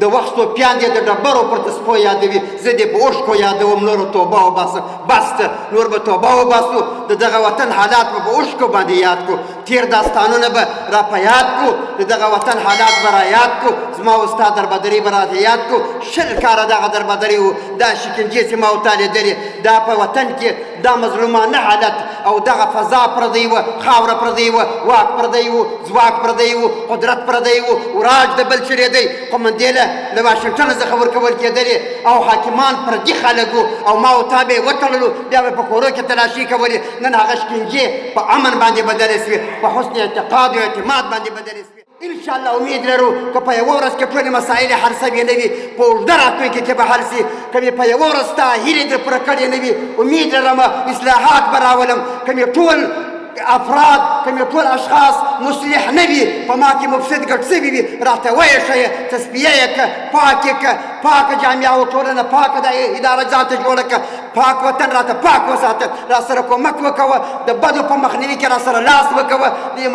د وخت توپیان دې د ډبرو پر تسپو یادوي زه دې په اوښکو یادوم نورو توبه وباسه بس ته نور به توبه وباسو د دغه وطن حالات به په اوښکو باندې یاد کړو تېر داستانونه به را په یاد کړو د دغه وطن حالات به را یاد کړو زما او ستا دربدري به راته یاد کړو 20 کاله دغه دربدري وو دا شکنجې چې ما ورته لیدلې دا په وطن کې دا مظلومانه حالت او دغه فضا پردی وه خاوره پردی وه واک پردی وو ځواک پردی وو قدرت پردی وو وراج د بل چلېدی خو من دې له واشنګټنه څخه ورکول کېدلې او حاکمان پردي خلک وو او ما او تا به یې وتړلو بیا به په کورو کې تلاشي کولې نن هغه شکنجې په امن باندې بدلې سوې په حسن اعتقاد او اعتماد باندې بدلې سوې انشاءالله امید لرو که په یوه ورځ کې ټولې مسایل حل سوې نه وي په اوږده راتلونکي کې به حل سي که مې په یوه ورځ ستا هیلې در پوره کړې نه وي امید لرم اصلاحات به راولم که مې ټول افراد که مې ټول اشخاص مصلح نه وي په ما کې مفسد ګډ سوي وي راته ویې ښیه تصفیه یې که پاک یې که پاکه جامعه او ټولنه پاکه د اداره ځان ته جوړه که پاک وطن راته پاک وساته را سره کومک وکوه د بدو په مخنیوي کې را سره لاس وکوه